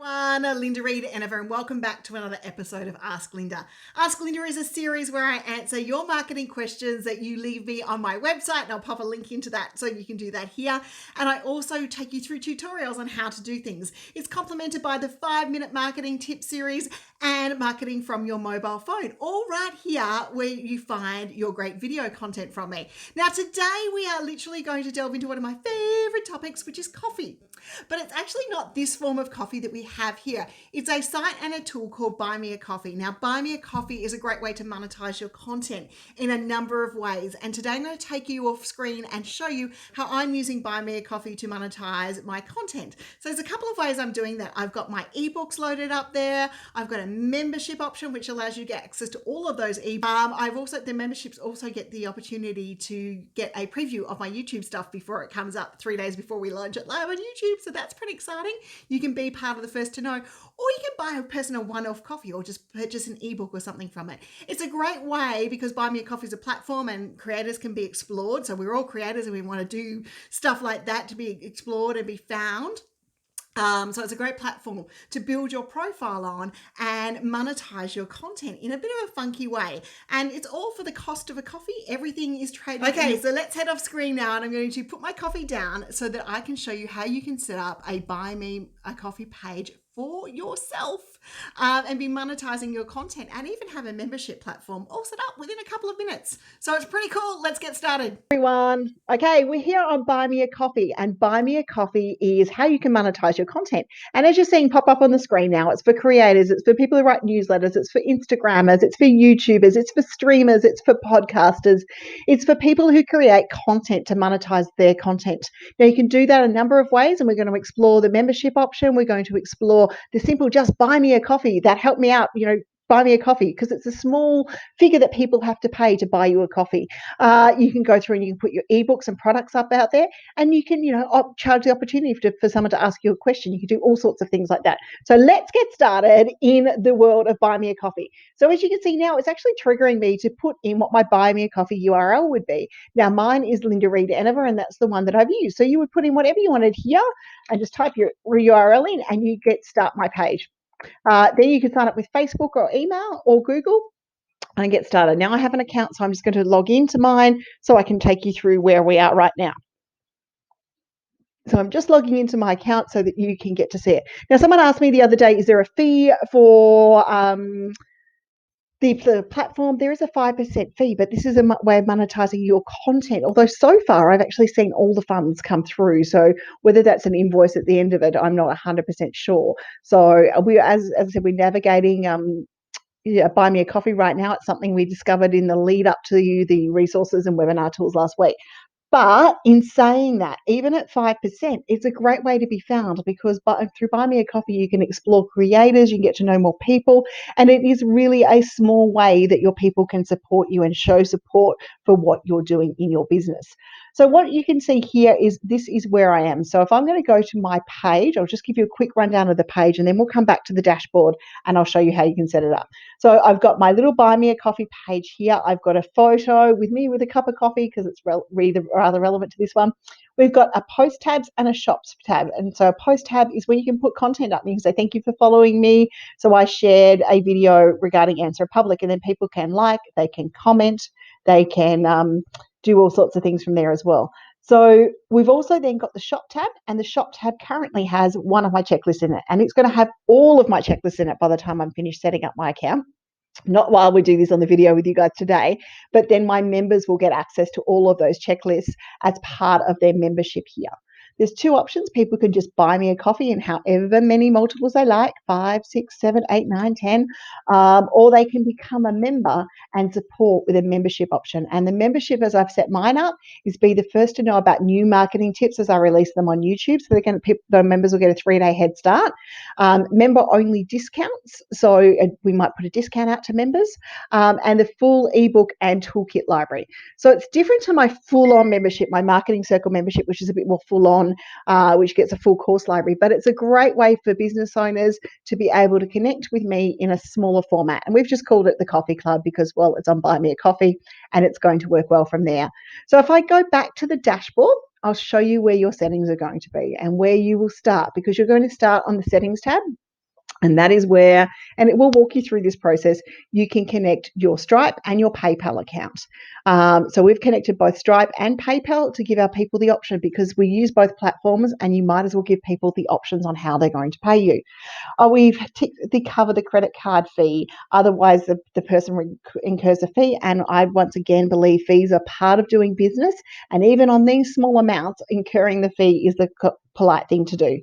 Linda Reed-Enever, and welcome back to another episode of Ask Linda. Ask Linda is a series where I answer your marketing questions that you leave me on my website, and I'll pop a link into that so you can do that here. And I also take you through tutorials on how to do things. It's complemented by the 5-minute marketing tip series and marketing from your mobile phone, all right here where you find your great video content from me. Now, today we are literally going to delve into one of my favorite topics, which is coffee. But it's actually not this form of coffee that we have here. It's a site and a tool called Buy Me a Coffee. Now, Buy Me a Coffee is a great way to monetize your content in a number of ways. And today I'm going to take you off screen and show you how I'm using Buy Me a Coffee to monetize my content. So there's a couple of ways I'm doing that. I've got my ebooks loaded up there. I've got a membership option, which allows you to get access to all of those ebooks. The memberships also get the opportunity to get a preview of my YouTube stuff before it comes up 3 days before we launch it live on YouTube. So that's pretty exciting. You can be part of the first to know, or you can buy a personal one-off coffee or just purchase an ebook or something from it. It's a great way because Buy Me a Coffee is a platform and creators can be explored. So we're all creators and we want to do stuff like that to be explored and be found. So it's a great platform to build your profile on and monetize your content in a bit of a funky way. And it's all for the cost of a coffee. Everything is traded. Okay, so let's head off screen now, and I'm going to put my coffee down so that I can show you how you can set up a Buy Me a Coffee page for yourself and be monetizing your content, and even have a membership platform all set up within a couple of minutes. So it's pretty cool. Let's get started. Everyone. Okay, we're here on Buy Me a Coffee, and Buy Me a Coffee is how you can monetize your content. And as you're seeing pop up on the screen now, it's for creators, it's for people who write newsletters, it's for Instagrammers, it's for YouTubers, it's for streamers, it's for podcasters, it's for people who create content to monetize their content. Now, you can do that a number of ways, and we're going to explore the membership option. We're going to explore the simple just buy me a coffee. That help me out, buy me a coffee, because it's a small figure that people have to pay to buy you a coffee. You can go through and you can put your ebooks and products up out there, and you can, charge the opportunity for someone to ask you a question. You can do all sorts of things like that. So let's get started in the world of Buy Me a Coffee. So as you can see now, it's actually triggering me to put in what my Buy Me a Coffee URL would be. Now, mine is Linda Reed-Enever, and that's the one that I've used. So you would put in whatever you wanted here and just type your URL in, and you get start my page. Then you can sign up with Facebook or email or Google and get started. Now I have an account, so I'm just going to log into mine so I can take you through where we are right now. So I'm just logging into my account so that you can get to see it. Now, someone asked me the other day, is there a fee for the platform? There is a 5% fee, but this is a way of monetizing your content. Although so far I've actually seen all the funds come through. So whether that's an invoice at the end of it, I'm not 100% sure. So as I said, we're navigating Buy Me a Coffee right now. It's something we discovered in the lead up to the resources and webinar tools last week. But in saying that, even at 5%, it's a great way to be found, because through Buy Me a Coffee, you can explore creators, you can get to know more people, and it is really a small way that your people can support you and show support for what you're doing in your business. So what you can see here is this is where I am. So if I'm going to go to my page, I'll just give you a quick rundown of the page, and then we'll come back to the dashboard and I'll show you how you can set it up. So I've got my little Buy Me a Coffee page here. I've got a photo with me with a cup of coffee, because it's rather relevant to this one. We've got a post tabs and a shops tab. And so a post tab is where you can put content up. You can say, thank you for following me. So I shared a video regarding Answer Public, and then people can like, they can comment, they can do all sorts of things from there as well. So we've also then got the shop tab, and the shop tab currently has one of my checklists in it, and it's going to have all of my checklists in it by the time I'm finished setting up my account. Not while we do this on the video with you guys today, but then my members will get access to all of those checklists as part of their membership here. There's two options. People can just buy me a coffee in however many multiples they like, 5, 6, 7, 8, 9, 10, or they can become a member and support with a membership option. And the membership, as I've set mine up, is be the first to know about new marketing tips as I release them on YouTube. So the members will get a 3-day head start. Member-only discounts. So we might put a discount out to members, and the full ebook and toolkit library. So it's different to my full-on membership, my Marketing Circle membership, which is a bit more full-on, which gets a full course library. But it's a great way for business owners to be able to connect with me in a smaller format. And we've just called it the Coffee Club because, well, it's on Buy Me a Coffee, and it's going to work well from there. So if I go back to the dashboard, I'll show you where your settings are going to be and where you will start, because you're going to start on the settings tab. And that is where, and it will walk you through this process, you can connect your Stripe and your PayPal account. So we've connected both Stripe and PayPal to give our people the option, because we use both platforms, and you might as well give people the options on how they're going to pay you. We've covered the credit card fee. Otherwise, the person incurs a fee. And I once again believe fees are part of doing business. And even on these small amounts, incurring the fee is the polite thing to do.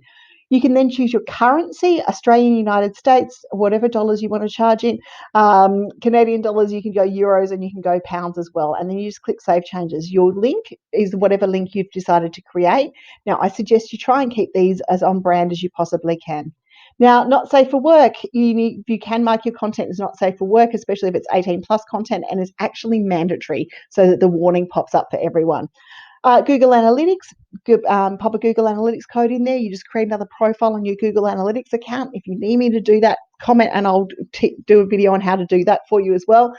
You can then choose your currency, Australian, United States, whatever dollars you want to charge in. Canadian dollars, you can go euros, and you can go pounds as well. And then you just click Save Changes. Your link is whatever link you've decided to create. Now, I suggest you try and keep these as on brand as you possibly can. Now, not safe for work. You can mark your content as not safe for work, especially if it's 18 plus content, and is actually mandatory, so that the warning pops up for everyone. Google Analytics, pop a Google Analytics code in there. You just create another profile on your Google Analytics account. If you need me to do that, comment, and I'll do a video on how to do that for you as well.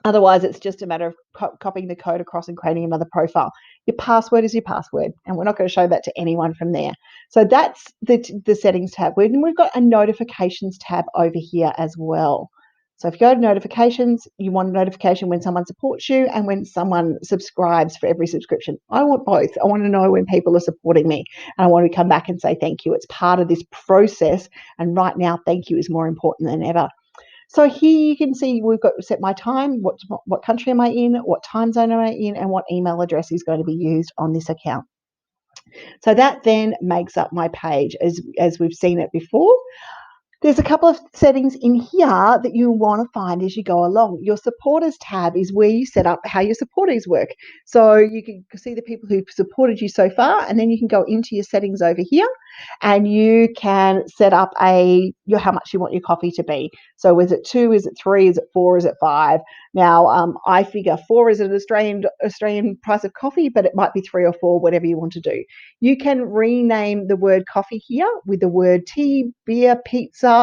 Otherwise, it's just a matter of copying the code across and creating another profile. Your password is your password, and we're not going to show that to anyone from there. So that's the settings tab. We've got a notifications tab over here as well. So if you go to notifications, you want a notification when someone supports you and when someone subscribes for every subscription. I want both. I want to know when people are supporting me, and I want to come back and say thank you. It's part of this process, and right now, thank you is more important than ever. So here you can see we've got set my time, what country am I in, what time zone am I in, and what email address is going to be used on this account. So that then makes up my page as we've seen it before. There's a couple of settings in here that you want to find as you go along. Your supporters tab is where you set up how your supporters work. So you can see the people who've supported you so far, and then you can go into your settings over here, and you can set up how much you want your coffee to be. So is it 2, is it 3, is it 4, is it 5? Now, I figure 4 is an Australian price of coffee, but it might be 3 or 4, whatever you want to do. You can rename the word coffee here with the word tea, beer, pizza,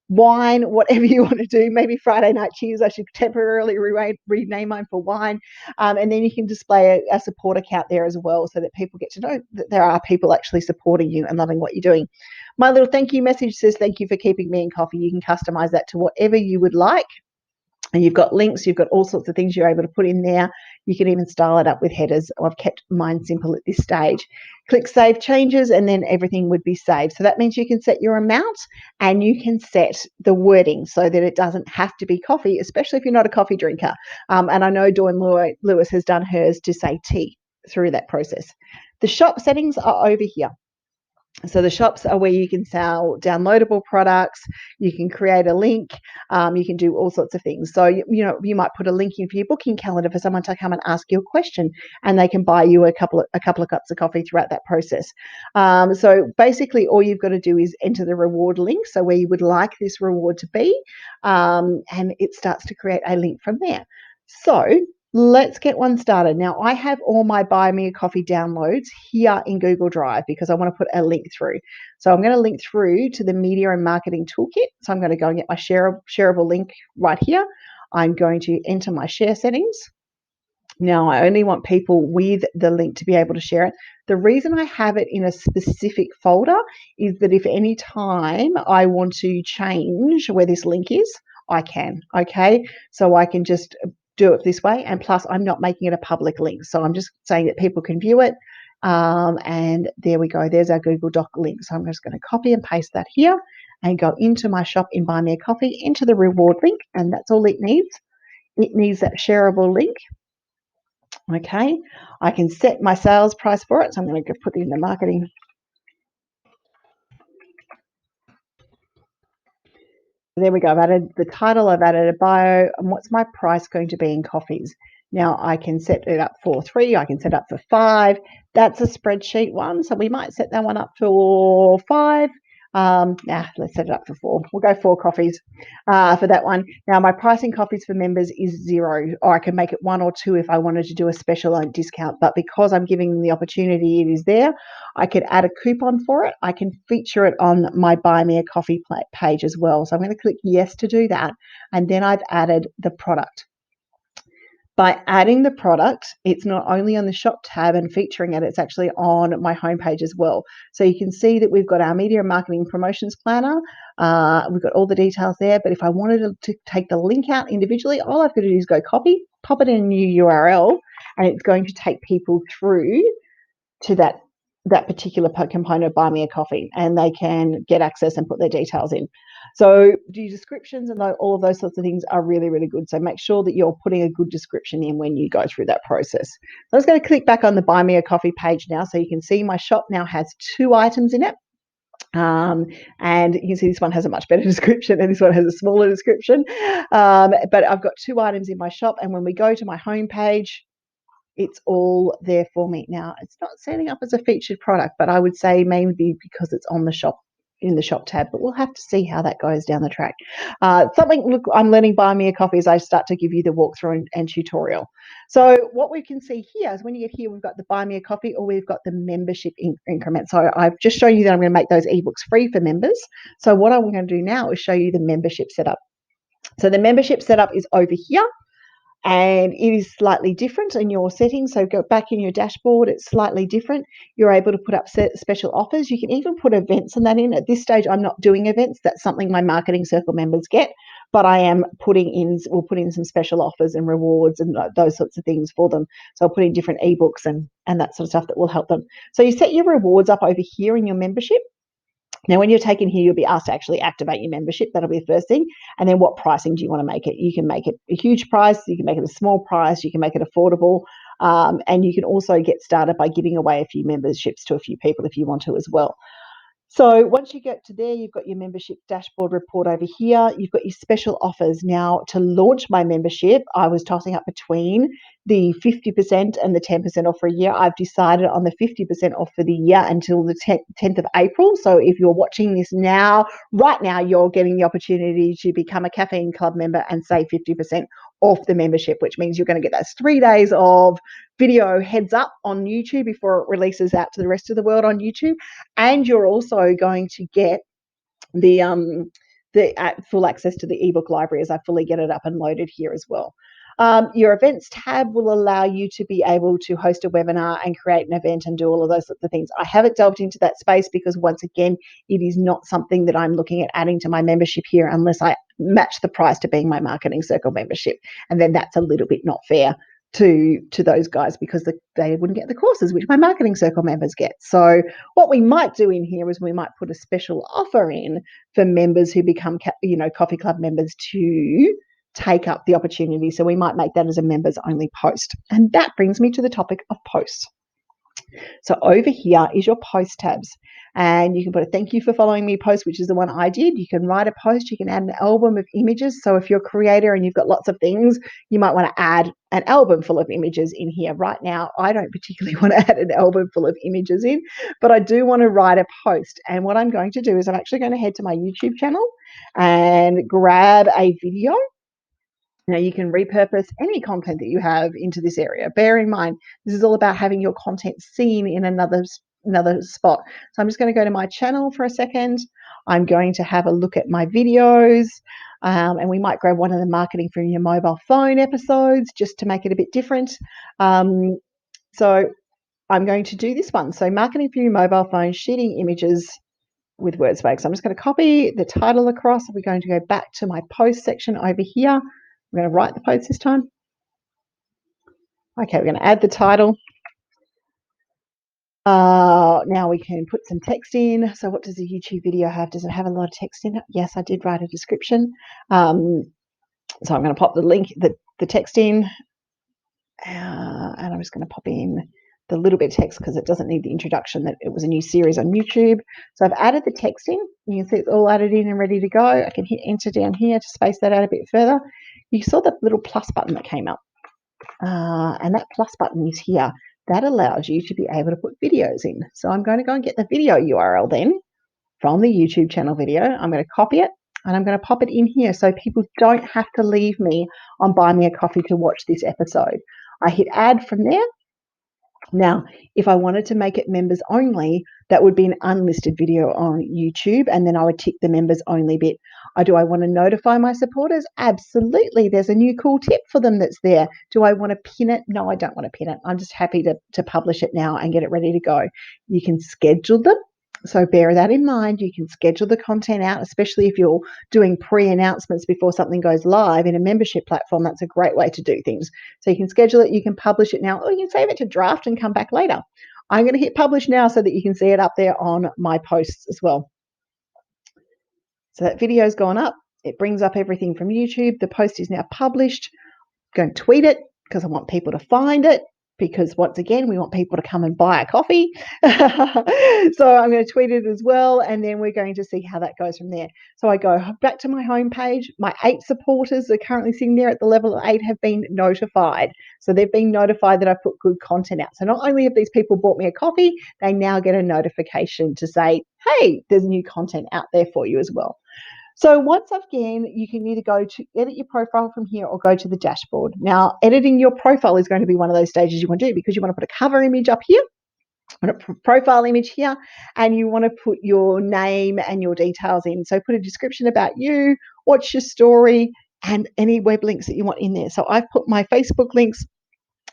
wine, whatever you want to do. Maybe Friday night cheers, I should temporarily rename mine for wine. And then you can display a support account there as well, so that people get to know that there are people actually supporting you and loving what you're doing. My little thank you message says, thank you for keeping me in coffee. You can customize that to whatever you would like. And you've got links, you've got all sorts of things you're able to put in there. You can even style it up with headers. I've kept mine simple at this stage. Click Save Changes, and then everything would be saved. So that means you can set your amount, and you can set the wording so that it doesn't have to be coffee, especially if you're not a coffee drinker. And I know Dawn Lewis has done hers to say tea through that process. The shop settings are over here. So the shops are where you can sell downloadable products, you can create a link, you can do all sorts of things. So, you might put a link in for your booking calendar for someone to come and ask you a question, and they can buy you a couple of cups of coffee throughout that process. So basically all you've got to do is enter the reward link, so where you would like this reward to be, and it starts to create a link from there. So let's get one started. Now, I have all my Buy Me a Coffee downloads here in Google Drive because I want to put a link through. So I'm going to link through to the Media and Marketing Toolkit. So I'm going to go and get my shareable link right here. I'm going to enter my share settings. Now, I only want people with the link to be able to share it. The reason I have it in a specific folder is that if any time I want to change where this link is, I can, okay? So I can just do it this way, and plus I'm not making it a public link, so I'm just saying that people can view it, and there we go, there's our Google Doc link. So I'm just going to copy and paste that here and go into my shop in Buy Me a Coffee, into the reward link, and that's all it needs. It needs that shareable link. Okay, I can set my sales price for it, so I'm going to put in the marketing. There we go. I've added the title, I've added a bio, and what's my price going to be in coffees? Now I can set it up for 3, I can set up for 5. That's a spreadsheet one, so we might set that one up for 5. Let's set it up for 4. We'll go 4 coffees for that one. Now my pricing coffees for members is 0, or I can make it 1 or 2 if I wanted to do a special discount. But because I'm giving them the opportunity, it is there. I could add a coupon for it. I can feature it on my Buy Me a Coffee page as well. So I'm going to click yes to do that, and then I've added the product. By adding the product, it's not only on the shop tab and featuring it, it's actually on my homepage as well. So you can see that we've got our media and marketing promotions planner. We've got all the details there. But if I wanted to take the link out individually, all I've got to do is go copy, pop it in a new URL, and it's going to take people through to that particular component of Buy Me a Coffee, and they can get access and put their details in. So the descriptions and all of those sorts of things are really, really good. So make sure that you're putting a good description in when you go through that process. So I'm just going to click back on the Buy Me a Coffee page now. So you can see my shop now has 2 items in it. And you can see this one has a much better description and this one has a smaller description. But I've got 2 items in my shop. And when we go to my home page, it's all there for me. Now, it's not setting up as a featured product, but I would say maybe because it's on the shop, in the shop tab, but we'll have to see how that goes down the track. Look, I'm learning Buy Me a Coffee as I start to give you the walkthrough and tutorial. So what we can see here is when you get here, we've got the Buy Me a Coffee or we've got the membership increment. So I've just shown you that I'm going to make those ebooks free for members. So what I'm going to do now is show you the membership setup. So the membership setup is over here. And it is slightly different in your settings. So go back in your dashboard, it's slightly different. You're able to put up special offers. You can even put events and that in. At this stage, I'm not doing events. That's something my Marketing Circle members get, but I am we'll put in some special offers and rewards and those sorts of things for them. So I'll put in different ebooks and that sort of stuff that will help them. So you set your rewards up over here in your membership. Now, when you're taken here, you'll be asked to actually activate your membership. That'll be the first thing. And then what pricing do you want to make it? You can make it a huge price. You can make it a small price. You can make it affordable. And you can also get started by giving away a few memberships to a few people if you want to as well. So once you get to there, you've got your membership dashboard report over here. You've got your special offers. Now, to launch my membership, I was tossing up between the 50% and the 10% off for a year. I've decided on the 50% off for the year until the 10th of April. So if you're watching this now, right now, you're getting the opportunity to become a Caffeine Club member and save 50% off the membership, which means you're going to get those 3 days of video heads up on YouTube before it releases out to the rest of the world on YouTube. And you're also going to get the full access to the ebook library as I fully get it up and loaded here as well. Your events tab will allow you to be able to host a webinar and create an event and do all of those sorts of things. I haven't delved into that space because once again, it is not something that I'm looking at adding to my membership here unless I match the price to being my Marketing Circle membership. And then that's a little bit not fair to those guys because they wouldn't get the courses which my Marketing Circle members get. So what we might do in here is we might put a special offer in for members who become Coffee Club members to take up the opportunity. So we might make that as a members only post. And that brings me to the topic of posts. So over here is your post tabs, and you can put a thank you for following me post, which is the one I did. You can write a post, you can add an album of images. So if you're a creator and you've got lots of things, you might want to add an album full of images in here. Right now, I don't particularly want to add an album full of images in, but I do want to write a post. And what I'm going to do is I'm actually going to head to my YouTube channel and grab a video. Now, you can repurpose any content that you have into this area. Bear in mind, this is all about having your content seen in another spot. So I'm just going to go to my channel for a second. I'm going to have a look at my videos, and we might grab one of the marketing from your mobile phone episodes just to make it a bit different. So I'm going to do this one. So marketing for your mobile phone, shooting images with WordPress. So I'm just going to copy the title across. We're going to go back to my post section over here. I'm going to write the post this time. Okay, we're going to add the title. Now we can put some text in. So what does the YouTube video have? Does it have a lot of text in it? Yes, I did write a description. So I'm going to pop the link, the text in. And I'm just going to pop in the little bit of text because it doesn't need the introduction that it was a new series on YouTube. So I've added the text in. You can see it's all added in and ready to go. I can hit enter down here to space that out a bit further. You saw the little plus button that came up. And that plus button is here. That allows you to be able to put videos in. So I'm going to go and get the video URL then from the YouTube channel video. I'm going to copy it and I'm going to pop it in here so people don't have to leave me on Buy Me a Coffee to watch this episode. I hit add from there. Now, if I wanted to make it members only, that would be an unlisted video on YouTube, and then I would tick the members only bit. Do I want to notify my supporters? Absolutely. There's a new cool tip for them that's there. Do I want to pin it? No, I don't want to pin it. I'm just happy to publish it now and get it ready to go. You can schedule them. So bear that in mind. You can schedule the content out, especially if you're doing pre-announcements before something goes live in a membership platform. That's a great way to do things. So you can schedule it, you can publish it now, or you can save it to draft and come back later. I'm going to hit publish now so that you can see it up there on my posts as well. So that video's gone up. It brings up everything from YouTube. The post is now published. I'm going to tweet it because I want people to find it, because once again, we want people to come and buy a coffee. So I'm going to tweet it as well, and then we're going to see how that goes from there. So I go back to my homepage. My 8 supporters are currently sitting there at the level of 8 have been notified. So they've been notified that I put good content out. So not only have these people bought me a coffee, they now get a notification to say, hey, there's new content out there for you as well. So once again, you can either go to edit your profile from here or go to the dashboard. Now, editing your profile is going to be one of those stages you want to do, because you want to put a cover image up here, and a profile image here, and you want to put your name and your details in. So put a description about you, what's your story, and any web links that you want in there. So I've put my Facebook links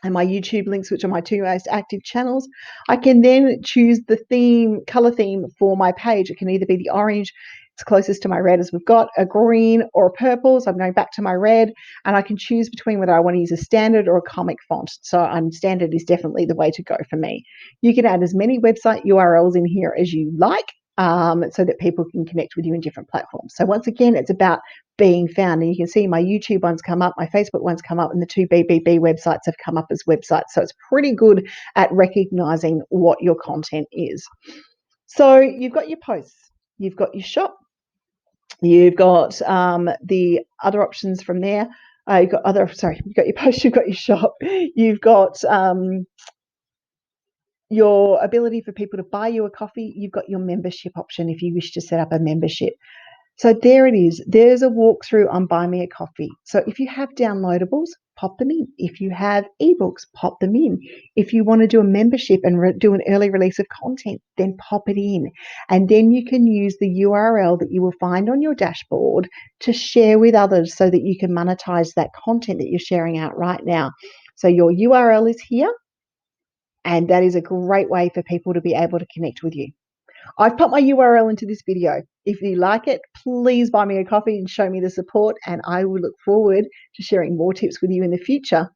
and my YouTube links, which are my 2 most active channels. I can then choose the theme, color theme for my page. It can either be the orange, it's closest to my red as we've got, a green or a purple. So I'm going back to my red, and I can choose between whether I want to use a standard or a comic font. So standard is definitely the way to go for me. You can add as many website URLs in here as you like, so that people can connect with you in different platforms. So once again, it's about being found. And you can see my YouTube ones come up, my Facebook ones come up, and the 2 BBB websites have come up as websites. So it's pretty good at recognizing what your content is. So you've got your posts, you've got your shop, you've got the other options from there. You've got your posts, you've got your shop, you've got your ability for people to buy you a coffee, you've got your membership option if you wish to set up a membership. So there it is. There's a walkthrough on Buy Me a Coffee. So if you have downloadables, pop them in. If you have ebooks, pop them in. If you want to do a membership and do an early release of content, then pop it in. And then you can use the URL that you will find on your dashboard to share with others so that you can monetize that content that you're sharing out right now. So your URL is here, and that is a great way for people to be able to connect with you. I've put my URL into this video. If you like it, please buy me a coffee and show me the support, and I will look forward to sharing more tips with you in the future.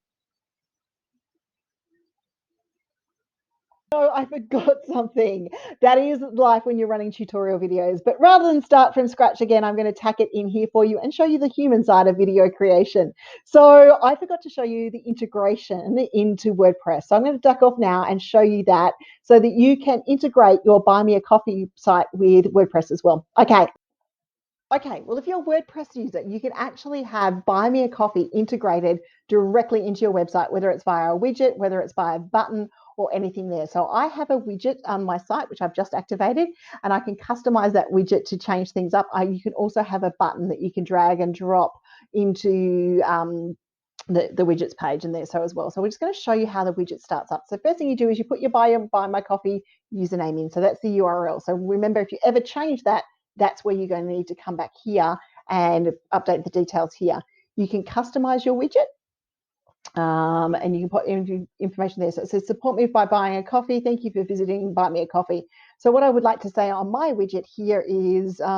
Oh, I forgot something. That is life when you're running tutorial videos. But rather than start from scratch again, I'm going to tack it in here for you and show you the human side of video creation. So I forgot to show you the integration into WordPress. So I'm going to duck off now and show you that so that you can integrate your Buy Me a Coffee site with WordPress as well. Okay, well, if you're a WordPress user, you can actually have Buy Me a Coffee integrated directly into your website, whether it's via a widget, whether it's via a button or anything there. So I have a widget on my site, which I've just activated, and I can customize that widget to change things up. You can also have a button that you can drag and drop into the widgets page in there so as well. So we're just going to show you how the widget starts up. So first thing you do is you put your Buy My Coffee username in. So that's the URL. So remember, if you ever change that, that's where you're going to need to come back here and update the details here. You can customize your widget, and you can put information there. So it says, support me by buying a coffee. Thank you for visiting Buy Me a Coffee. So what I would like to say on my widget here is, what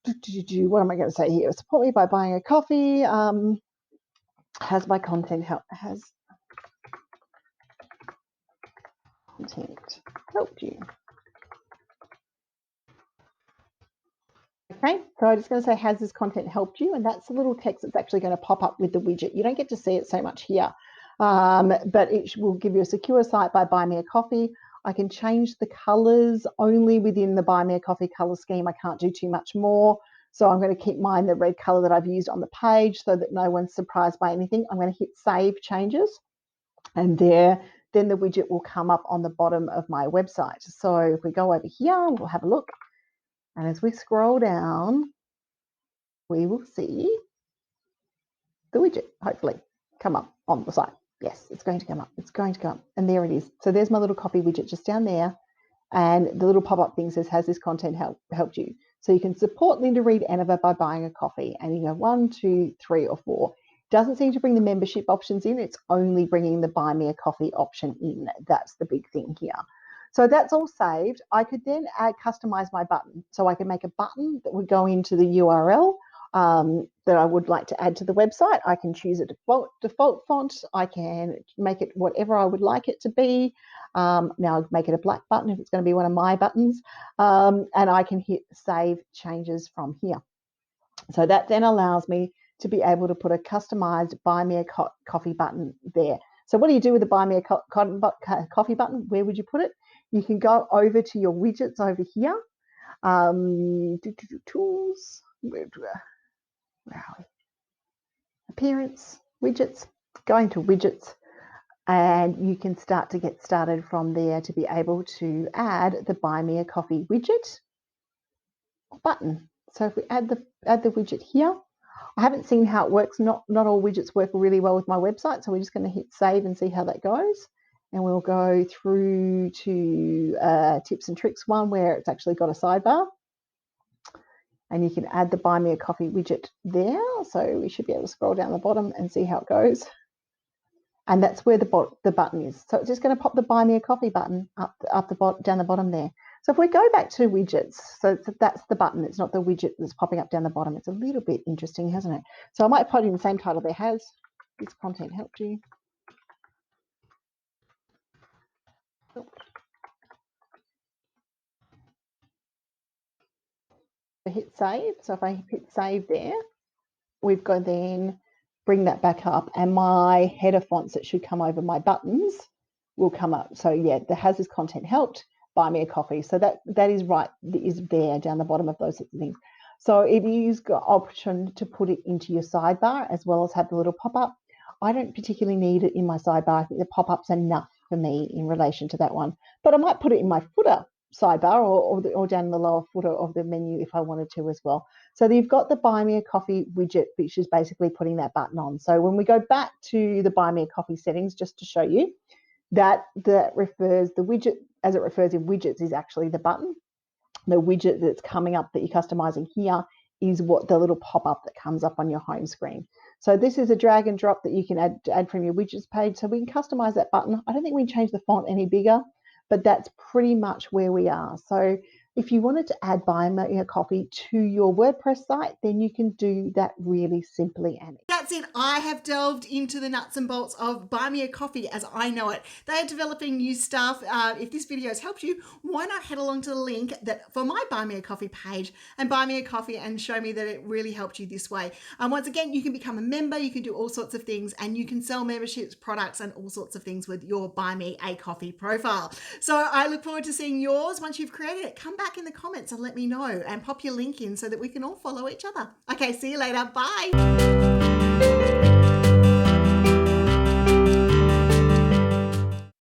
am I going to say here? Support me by buying a coffee. Has my content helped you? Okay, so I'm just going to say, has this content helped you? And that's the little text that's actually going to pop up with the widget. You don't get to see it so much here, but it will give you a secure site by Buy Me a Coffee. I can change the colors only within the Buy Me a Coffee color scheme. I can't do too much more. So I'm going to keep mine the red color that I've used on the page so that no one's surprised by anything. I'm going to hit Save Changes, and then the widget will come up on the bottom of my website. So if we go over here, we'll have a look. And as we scroll down, we will see the widget, hopefully, come up on the site. Yes, it's going to come up. It's going to come up. And there it is. So there's my little coffee widget just down there. And the little pop-up thing says, has this content helped you? So you can support Linda Reed-Enever by buying a coffee, and you go 1, 2, 3, or 4. Doesn't seem to bring the membership options in. It's only bringing the buy me a coffee option in. That's the big thing here. So that's all saved. I could then customize my button. So I can make a button that would go into the URL that I would like to add to the website. I can choose a default font. I can make it whatever I would like it to be. Now I'll make it a black button if it's going to be one of my buttons. And I can hit save changes from here. So that then allows me to be able to put a customized buy me a coffee button there. So what do you do with the buy me a coffee button? Where would you put it? You can go over to your widgets over here. Tools, where are we? Appearance, widgets, going to widgets, and you can start to get started from there to be able to add the buy me a coffee widget or button. So if we add the widget here, I haven't seen how it works. Not all widgets work really well with my website, so we're just going to hit save and see how that goes. And we'll go through to tips and tricks one where it's actually got a sidebar. And you can add the buy me a coffee widget there. So we should be able to scroll down the bottom and see how it goes. And that's where the button is. So it's just going to pop the buy me a coffee button down the bottom there. So if we go back to widgets, so that's the button. It's not the widget that's popping up down the bottom. It's a little bit interesting, hasn't it? So I might put in the same title there. Has this content helped you? Hit save. So if I hit save there, we've got then bring that back up, and my header fonts that should come over my buttons will come up. So yeah, the has this content helped, buy me a coffee. So that is right, is there down the bottom of those sorts of things. So if you've got option to put it into your sidebar as well as have the little pop-up, I don't particularly need it in my sidebar. I think the pop-up's enough for me in relation to that one. But I might put it in my footer sidebar or down in the lower footer of the menu if I wanted to as well. So you've got the buy me a coffee widget, which is basically putting that button on. So when we go back to the buy me a coffee settings, just to show you, that refers the widget as it refers in widgets is actually the button. The widget that's coming up that you're customizing here is what the little pop-up that comes up on your home screen. So this is a drag and drop that you can add from your widgets page. So we can customize that button. I don't think we can change the font any bigger, but that's pretty much where we are. So if you wanted to add buy me a coffee to your WordPress site, then you can do that really simply. And that's it. I have delved into the nuts and bolts of Buy Me a Coffee as I know it. They are developing new stuff. If this video has helped you, why not head along to the link that for my Buy Me a Coffee page and buy me a coffee and show me that it really helped you this way. Once again, you can become a member, you can do all sorts of things, and you can sell memberships, products, and all sorts of things with your Buy Me a Coffee profile. So I look forward to seeing yours. Once you've created it, come back in the comments and let me know and pop your link in so that we can all follow each other. Okay, see you later. Bye.